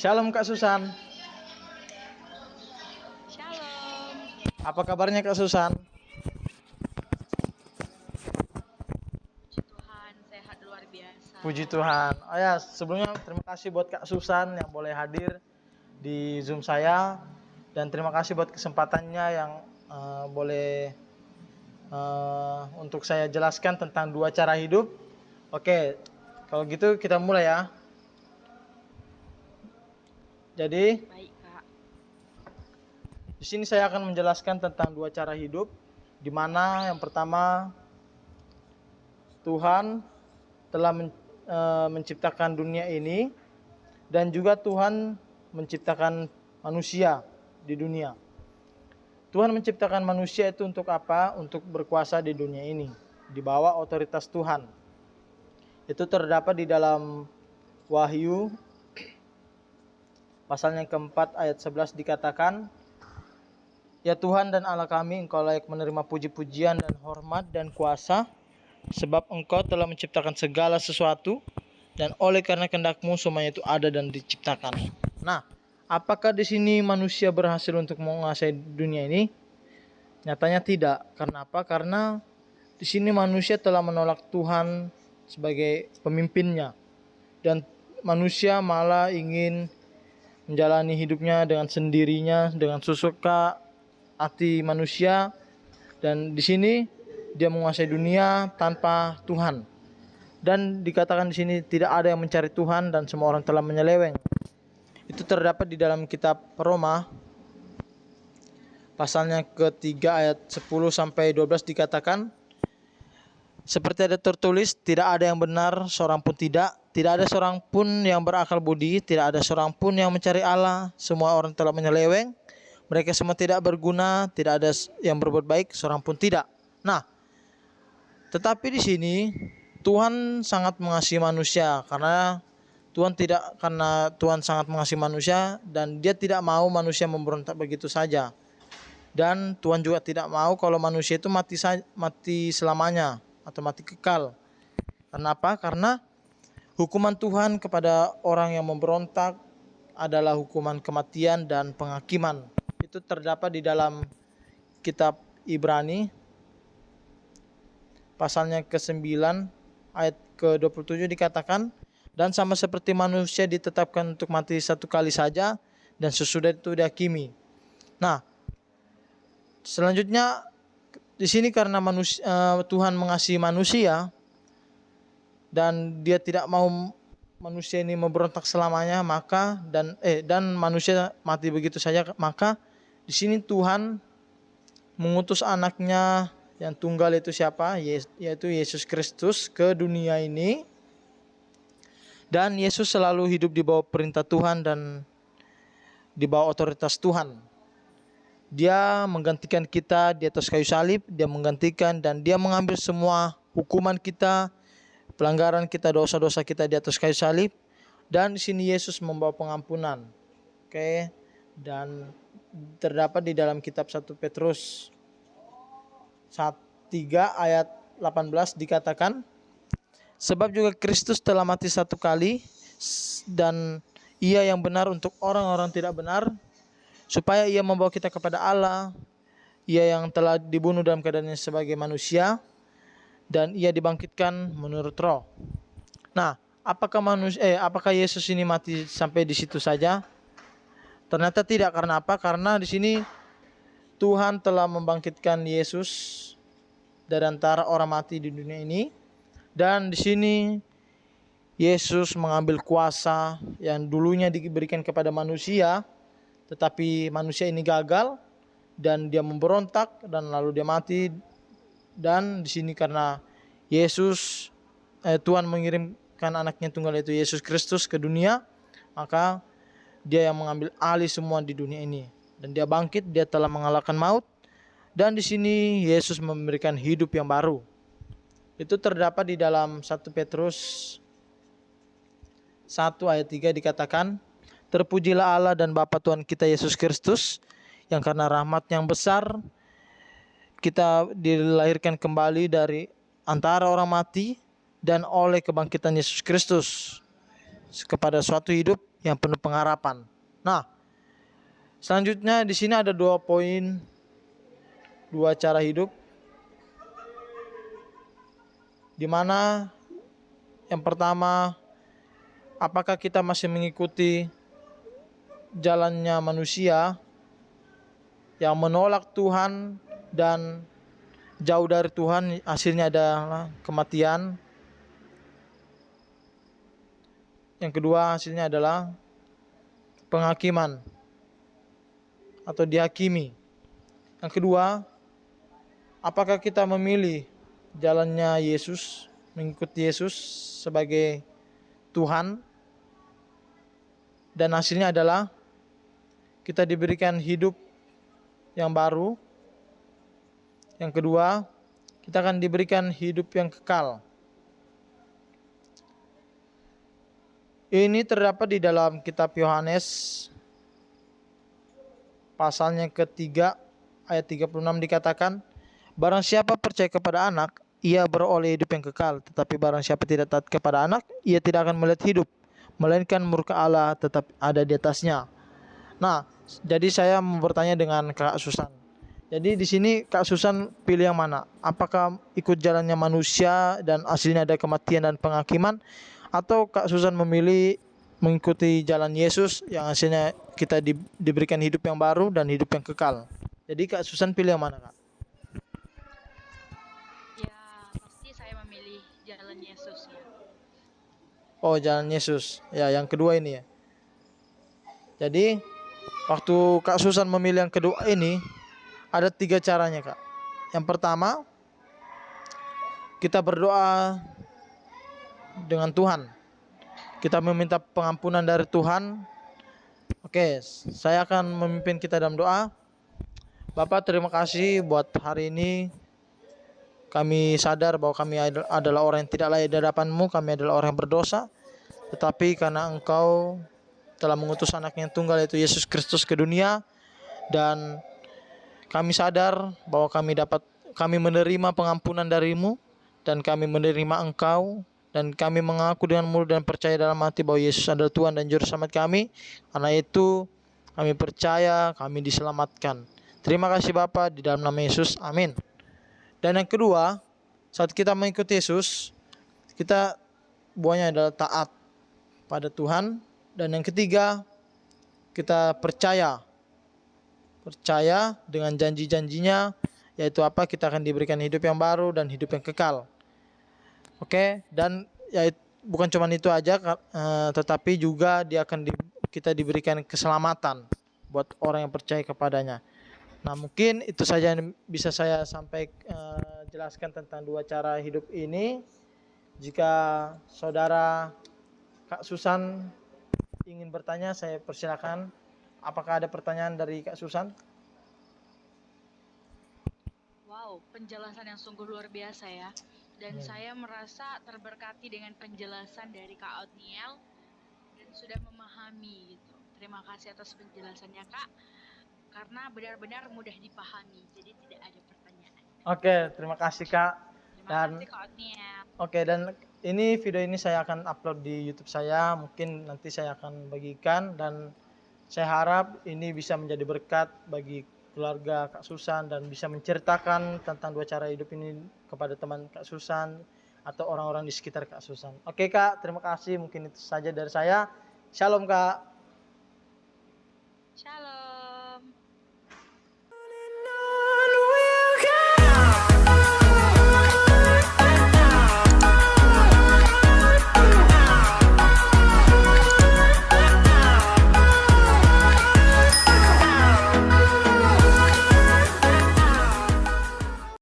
Shalom Kak Susan. Shalom. Apa kabarnya Kak Susan? Puji Tuhan, sehat luar biasa. Puji Tuhan. Oh ya, sebelumnya terima kasih buat Kak Susan yang boleh hadir di Zoom saya, dan terima kasih buat kesempatannya yang boleh untuk saya jelaskan tentang 2 cara hidup. Oke, kalau gitu kita mulai ya. Jadi, Baik, Kak. di sini saya akan menjelaskan tentang 2 cara hidup, di mana yang pertama Tuhan telah menciptakan dunia ini, dan juga Tuhan menciptakan manusia di dunia. Tuhan menciptakan manusia itu untuk apa? Untuk berkuasa di dunia ini, di bawah otoritas Tuhan. Itu terdapat di dalam Wahyu pasal yang keempat ayat 11 dikatakan, "Ya Tuhan dan Allah kami, Engkau layak menerima puji-pujian dan hormat dan kuasa, sebab Engkau telah menciptakan segala sesuatu, dan oleh karena kehendak-Mu semuanya itu ada dan diciptakan." Nah, apakah di sini manusia berhasil untuk menguasai dunia ini? Nyatanya tidak. Karena apa? Karena di sini manusia telah menolak Tuhan sebagai pemimpinnya, dan manusia malah ingin menjalani hidupnya dengan sendirinya, dengan sesuka hati manusia, dan di sini dia menguasai dunia tanpa Tuhan. Dan dikatakan di sini tidak ada yang mencari Tuhan dan semua orang telah menyeleweng. Itu terdapat di dalam kitab Roma pasalnya ketiga ayat 10 sampai 12 dikatakan, seperti ada tertulis, tidak ada yang benar, seorang pun tidak ada seorang pun yang berakal budi, tidak ada seorang pun yang mencari Allah, semua orang telah menyeleweng, mereka semua tidak berguna, tidak ada yang berbuat baik, seorang pun tidak. Nah, tetapi di sini Tuhan sangat mengasihi manusia, karena Tuhan sangat mengasihi manusia, dan Dia tidak mau manusia memberontak begitu saja. Dan Tuhan juga tidak mau kalau manusia itu mati selamanya atau mati kekal. Kenapa? Karena hukuman Tuhan kepada orang yang memberontak adalah hukuman kematian dan penghakiman. Itu terdapat di dalam kitab Ibrani pasalnya ke-9 ayat ke-27 dikatakan, dan sama seperti manusia ditetapkan untuk mati satu kali saja, dan sesudah itu dihakimi. Nah, selanjutnya di sini karena Tuhan mengasihi manusia, dan Dia tidak mau manusia ini memberontak selamanya, maka dan manusia mati begitu saja, maka di sini Tuhan mengutus anaknya yang tunggal, itu siapa? Yaitu Yesus Kristus ke dunia ini. Dan Yesus selalu hidup di bawah perintah Tuhan dan di bawah otoritas Tuhan. Dia menggantikan kita di atas kayu salib, Dia menggantikan dan Dia mengambil semua hukuman kita, pelanggaran kita, dosa-dosa kita di atas kayu salib. Dan di sini Yesus membawa pengampunan. Oke. Dan terdapat di dalam kitab 1 Petrus 3 ayat 18 dikatakan, sebab juga Kristus telah mati satu kali, dan Ia yang benar untuk orang-orang tidak benar, supaya Ia membawa kita kepada Allah. Ia yang telah dibunuh dalam keadaannya sebagai manusia, dan Ia dibangkitkan menurut roh. Nah, apakah Yesus ini mati sampai di situ saja? Ternyata tidak. Karena apa? Karena di sini Tuhan telah membangkitkan Yesus dari antara orang mati di dunia ini, dan di sini Yesus mengambil kuasa yang dulunya diberikan kepada manusia, tetapi manusia ini gagal dan dia memberontak dan lalu dia mati. Dan di sini karena Tuhan mengirimkan anaknya tunggal, yaitu Yesus Kristus, ke dunia, maka Dia yang mengambil alih semua di dunia ini, dan Dia bangkit, Dia telah mengalahkan maut, dan di sini Yesus memberikan hidup yang baru. Itu terdapat di dalam 1 Petrus 1 ayat 3 dikatakan, terpujilah Allah dan Bapa Tuhan kita Yesus Kristus, yang karena rahmat yang besar kita dilahirkan kembali dari antara orang mati, dan oleh kebangkitan Yesus Kristus kepada suatu hidup yang penuh pengharapan. Nah, selanjutnya di sini ada 2 poin, 2 cara hidup, di mana yang pertama, apakah kita masih mengikuti jalannya manusia yang menolak Tuhan dan jauh dari Tuhan, hasilnya adalah kematian. Yang kedua, hasilnya adalah penghakiman atau dihakimi. Yang kedua, apakah kita memilih jalannya Yesus, mengikuti Yesus sebagai Tuhan, dan hasilnya adalah kita diberikan hidup yang baru. Yang kedua, kita akan diberikan hidup yang kekal. Ini terdapat di dalam kitab Yohanes pasalnya ketiga ayat 36 dikatakan, barang siapa percaya kepada anak, ia beroleh hidup yang kekal. Tetapi barang siapa tidak taat kepada anak, ia tidak akan melihat hidup, melainkan murka Allah tetap ada di atasnya. Nah, jadi saya mau bertanya dengan Kak Susan. Jadi di sini Kak Susan pilih yang mana? Apakah ikut jalannya manusia dan hasilnya ada kematian dan penghakiman, atau Kak Susan memilih mengikuti jalan Yesus yang hasilnya kita diberikan hidup yang baru dan hidup yang kekal? Jadi Kak Susan pilih yang mana, Kak? Ya, pasti saya memilih jalan Yesus ya. Oh, jalan Yesus. Ya, yang kedua ini ya. Jadi waktu Kak Susan memilih yang kedua ini, ada 3 caranya, Kak. Yang pertama, kita berdoa dengan Tuhan. Kita meminta pengampunan dari Tuhan. Oke, saya akan memimpin kita dalam doa. Bapak, terima kasih buat hari ini. Kami sadar bahwa kami adalah orang yang tidak layak di hadapan-Mu. Kami adalah orang yang berdosa. Tetapi karena Engkau telah mengutus anak yang tunggal, yaitu Yesus Kristus, ke dunia, dan kami sadar bahwa kami menerima pengampunan dari-Mu, dan kami menerima Engkau, dan kami mengaku dengan mulut dan percaya dalam hati bahwa Yesus adalah Tuhan dan Juru Selamat kami. Karena itu kami percaya kami diselamatkan. Terima kasih Bapa, di dalam nama Yesus, amin. Dan yang kedua, saat kita mengikuti Yesus, kita buahnya adalah taat pada Tuhan. Dan yang ketiga, kita percaya dengan janji-janjinya, yaitu apa? Kita akan diberikan hidup yang baru dan hidup yang kekal. Oke, dan ya bukan cuma itu aja, tetapi juga kita diberikan keselamatan buat orang yang percaya kepadanya. Nah, mungkin itu saja yang bisa saya jelaskan tentang 2 cara hidup ini. Jika saudara Kak Susan ingin bertanya, saya persilakan. Apakah ada pertanyaan dari Kak Susan? Wow, penjelasan yang sungguh luar biasa ya. Dan saya merasa terberkati dengan penjelasan dari Kak Otniel dan sudah memahami gitu. Terima kasih atas penjelasannya Kak, karena benar-benar mudah dipahami, jadi tidak ada pertanyaan. Oke, terima kasih Kak. Terima kasih Kak Otniel. Oke, dan video ini saya akan upload di YouTube saya. Mungkin nanti saya akan bagikan, dan saya harap ini bisa menjadi berkat bagi keluarga Kak Susan dan bisa menceritakan tentang 2 cara hidup ini kepada teman Kak Susan atau orang-orang di sekitar Kak Susan. Oke Kak, terima kasih. Mungkin itu saja dari saya. Shalom Kak. Shalom.